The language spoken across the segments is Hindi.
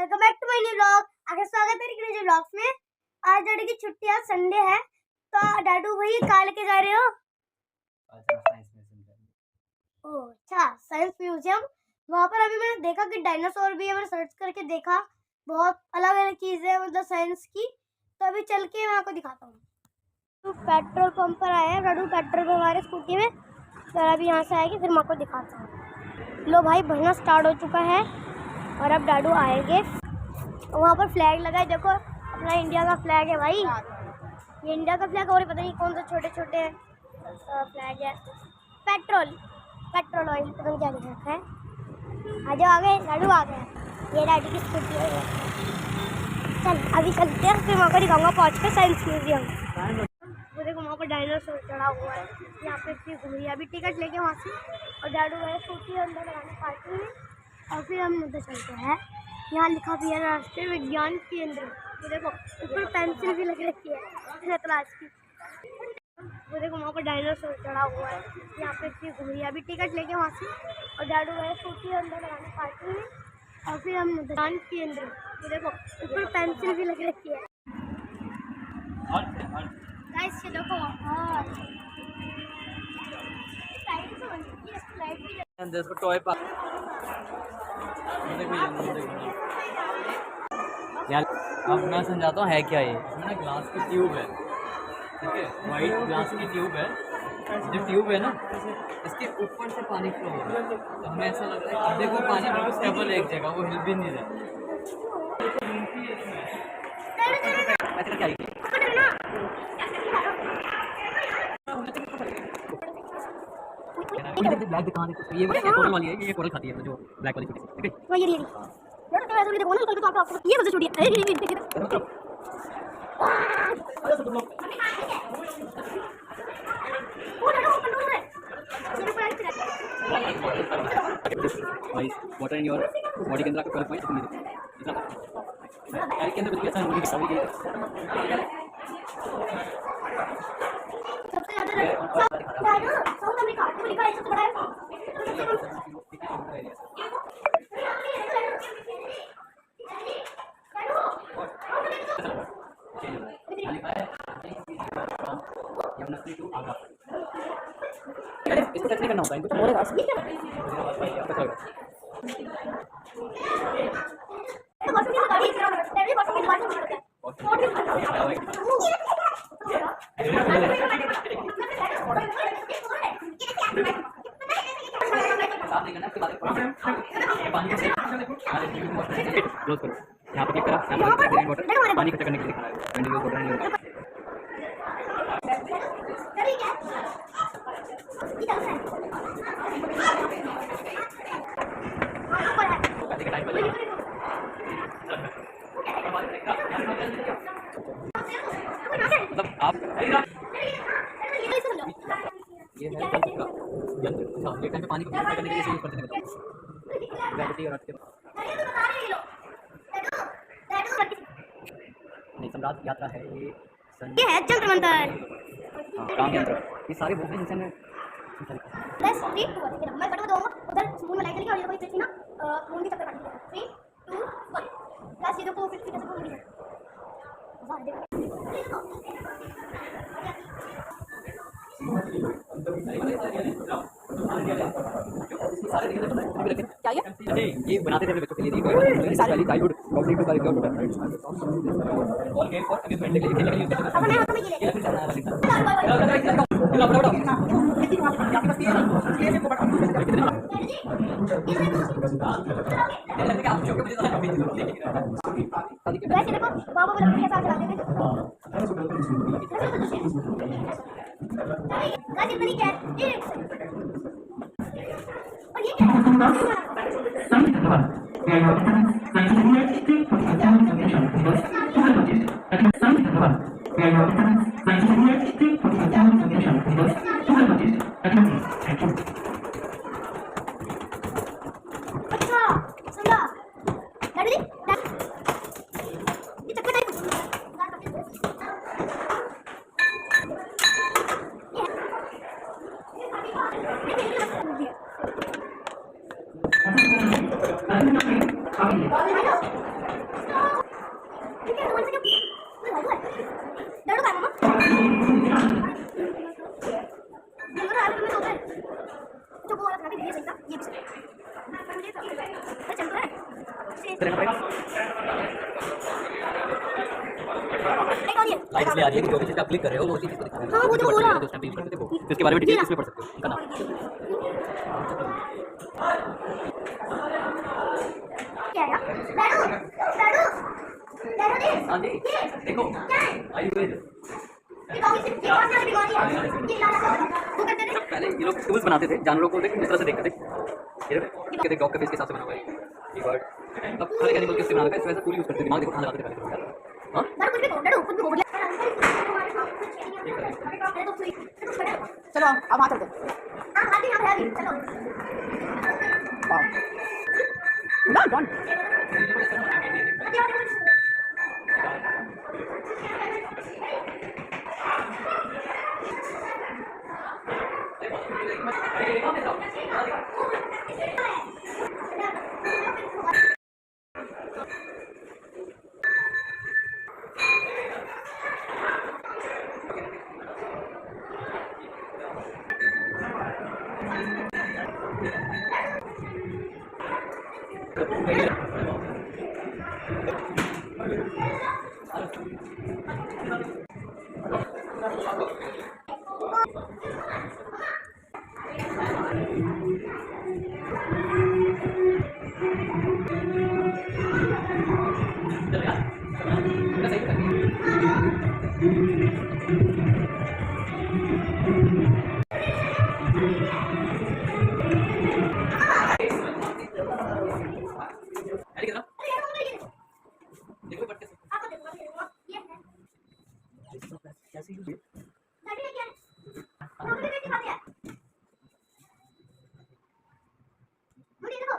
Welcome back to my new vlog. आगे स्वागत है न्यू व्लॉग्स में। आज डैडी की छुट्टी है, संडे है, तो डैडू भाई कहाँ लेके जा रहे हो? अच्छा, साइंस म्यूजियम। वहाँ पर अभी मैंने देखा कि डायनासोर भी है। मैंने सर्च करके देखा, बहुत अलग अलग चीजें हैं मतलब साइंस की। तो अभी चल के मैं आपको दिखाता हूँ। तो पेट्रोल पंप पर आए हैं, डैडू पेट्रोल पर हमारे स्कूटी में। तो अभी यहाँ से आएगी, फिर मैं आपको दिखाता हूँ। लो भाई, भरना स्टार्ट हो चुका है और अब डैडू आएंगे। वहाँ पर फ्लैग लगा है, देखो अपना इंडिया का फ्लैग है भाई। ये इंडिया का फ्लैग, और पता नहीं कौन सा छोटे छोटे फ्लैग है। पेट्रोल ऑयल पता नहीं क्या लिख रखा है। आ जाओ, आ गए डैडू, आ गए। ये डैडी की स्कूटी है। चल अभी चलते हैं, फिर वहाँ पर दिखाऊंगा पहुँच कर साइंस म्यूजियम। वो देखो वहाँ पर डायनासोर चढ़ा हुआ है। यहाँ पे इतनी घूमी, अभी टिकट लेके वहाँ से और डैडू गए स्कूटी अंदर लगाने पार्किंग में। और फिर हम उधर चलते हैं। यहाँ लिखा भी है राष्ट्रीय विज्ञान केंद्र। वो देखो ऊपर पेंसिल भी लग रखी है क्लास की। वो देखो वहाँ पर डायनासोर चढ़ा हुआ है। यहाँ पे इतनी घूमी, अभी टिकट लेके वहाँ से और डैडू गए स्कूटी अंदर लगाने पार्किंग में। और फिर हम विज्ञान केंद्र, वो देखो ऊपर पेंसिल भी लग रखी है। गाइस ये देखो टॉय पार्क यार। अब मैं समझाता हूँ है क्या ये। इसमें ना ग्लास की ट्यूब है, ठीक है, वाइट ग्लास की ट्यूब है। जो ट्यूब है ना, इसके ऊपर से पानी फ्लो हो रहा है। तो हमें ऐसा लगता है, देखो पानी बिल्कुल स्टेबल है एक जगह, वो हिल भी नहीं रहा। ब्लैक दिखाने ये कोरल वाली है, ये कोरल खाती है जो ब्लैक वाली छोटी, ठीक है। ये यार तो ऐसे देखो ना, कल तो आपको ये सबसे छोटी है। ये देखो वाटर इन योर बॉडी के अंदर आपको 12 पॉइंट मिलेगा। के अंदर कुछ ऐसा मूवी दिखाई गई सबसे ज्यादा साउथ अमेरिका लिखा है, सबसे बड़ा है। इसको टच नहीं करना होता है, इनको मोड़ेगा क्लोज करो। यहाँ पे क्लिक करा, यहाँ पे रेन वाटर पानी इकट्ठा करने के लिए लिखा है। मतलब आप ये है यंत्र, एक टाइम पे पानी को फिल्टर करने के लिए यूज करते हैं। ग्रेविटी और अर्थ के नहीं, सम्राट यात्रा है ये है जंतर मंतर। हाँ, काम यंत्र, ये सारे बुक हैं जिनसे मैं बस 3 2 1 मैं बटन दबाऊंगा, उधर मून में लाइट चलेगी और ये कोई देखी ना मून की चक्कर काटेगी। 3 2 1 बस ये देखो 50 कैसे घूम रही है। वाह देखो क्या ये बनाते थे बच्चों के लिए सारी चाइल्डहुड कॉग्निटिव करिकुलम और गेम फॉर अम्यूजमेंट के लिए खेलने के लिए वैसे देखो बाबू वाला के साथ चलाते थे। गाइस इतनी क्या ये और ये अच्छा सुना डैडी ये चक्कर टाइप रहना पड़ेगा। एक और ये लाइट इसलिए आ रही है कि जो भी चीज़ आप क्लिक कर रहे हो वो चीज़ इसको दिखा रही है। हाँ, वो जो बोला। तो उस टाइम पे यूज़ कर सकते हो। तो इसके बारे में डिटेल इसमें पढ़ सकते हो, उनका नाम। क्या है डैडू डैडू डैडू जी हाँ जी, देखो आई विल। ये कौन सी ये कौन सी बीमारी है ये लाला वो करते थे पहले ये लोग टूल्स बनाते थे जानवरों को, देख इस तरह से देखते थे। ये देख डॉग का फेस के हिसाब से बना हुआ है ये बर्ड। अब हर एक एनिमल के उससे बना रखा है, इस वजह से पूरी यूज़ करते हैं। दिमाग देखो कहाँ लगाते थे पहले। हाँ डैडू कुछ भी करो डैडू कुछ भी बोल चलो अब वहाँ चलते हैं। हां हां यहाँ पे है चलो डन देखो बट कैसे आपको देखो ये है कैसे यूज़ है। डैडी ये क्या है रोटी भी दिखाते हैं मुझे देखो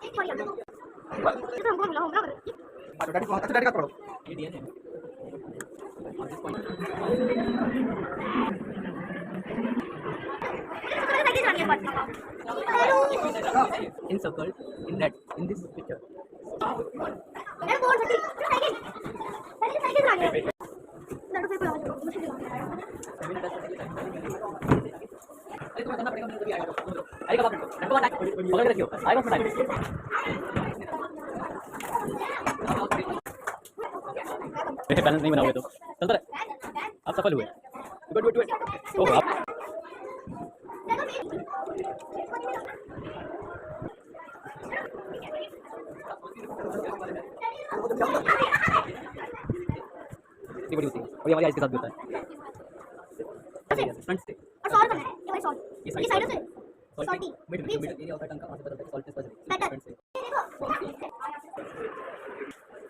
एक बार हमको हमको डैडी का पढ़ो। ये डीएनए है। और this point encircled in red in this picture. अरे तुम्हें करना पड़ेगा, मैंने तभी आएगा। आएगा बाप रे, रखो ना, पकड़ के रखियो, आएगा उसमें टाइम। बैलेंस नहीं बनाओगे तो चलता रहे, आप सफल हुए। डू इट ओह आप इतनी बड़ी होती है और ये हमारी आइस के साथ भी होता है। फ्रंट से ये साइड से सॉल्टी मिड एरिया होता है टंग का, वहाँ से बदलता है सॉल्ट से फ्रंट से।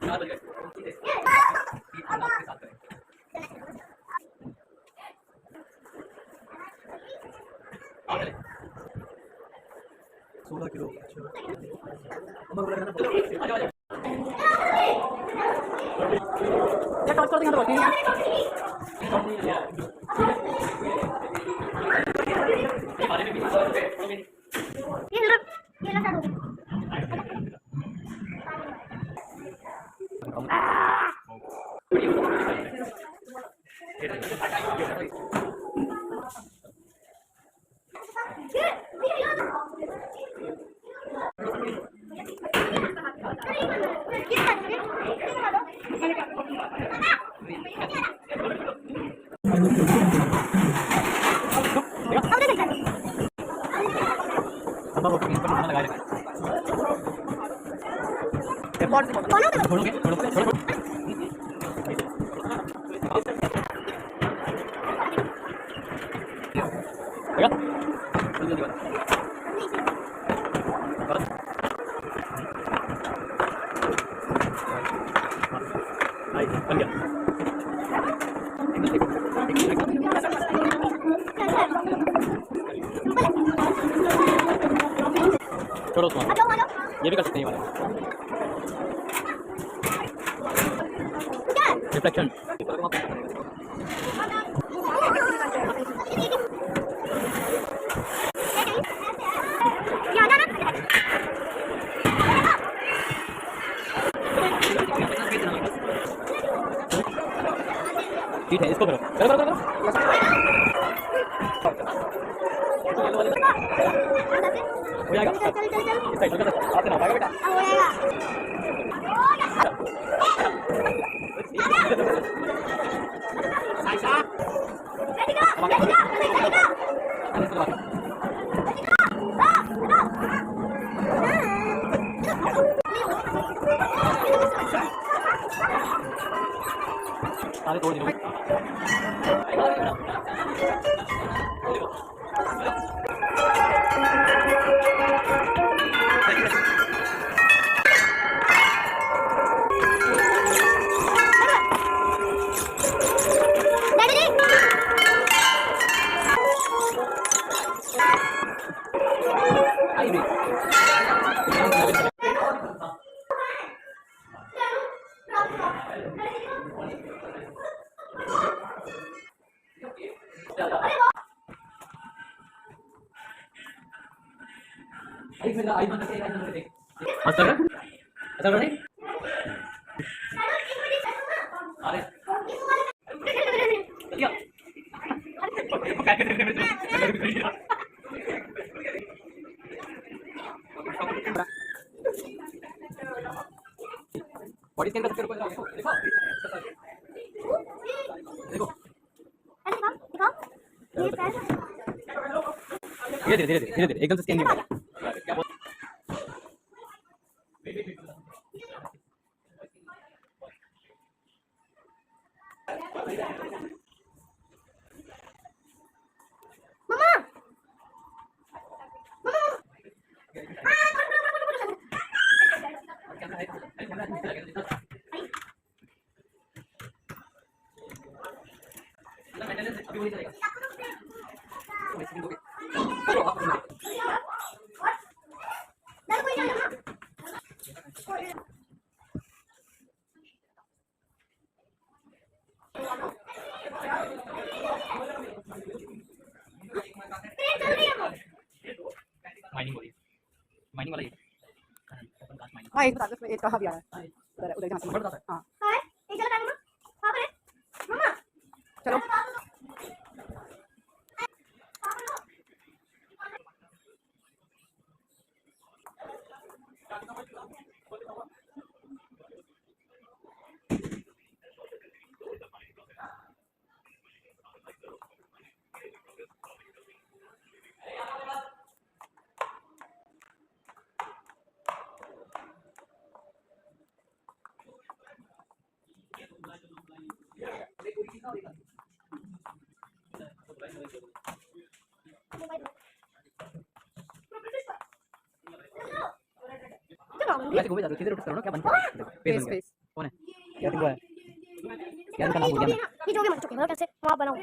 चार बजे के साथ करें। आओ चले 16 किलो। आ जाओ ये टॉर्च कर देंगे तो बाकी छोड़ो उसको, ये भी कर सकते हैं। ये वाला रिफ्लेक्शन ठीक है, इसको करो करो करो करो हो जाएगा। चल चल चल चल इस साइड हल्का सा हाथ से ना उठाएगा बेटा। हो जाएगा। सारे तोड़ दिए। आई भी आई बंद करके अच्छा कर अच्छा कर अरे क्या बॉडी स्कैन कर सकते हो देखो देखो धीरे धीरे धीरे धीरे एकदम से स्कैन नहीं होगा क्या बोल अभी वही चलेगा माइनिंग हो रही है माइनिंग वाला ये माइनिंग हाँ एक बता दो एक कहाँ भी आया है उधर उधर जहाँ से हाँ चलो वैसे घूमे जा रहे हो किधर उठ करो ना क्या बन गया फेस फेस कौन है क्या तुमको है क्या इनका नाम भूल गया मैं ये जो भी मर चुके हैं कैसे वहां बनाऊं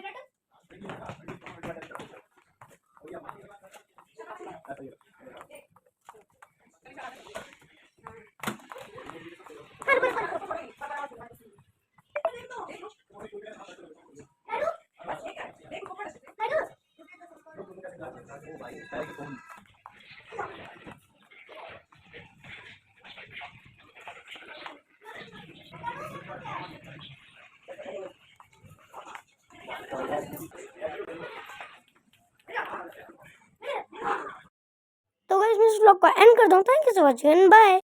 तो गाइस मैं इस व्लॉग को एंड कर दूं। Thank you so much and bye.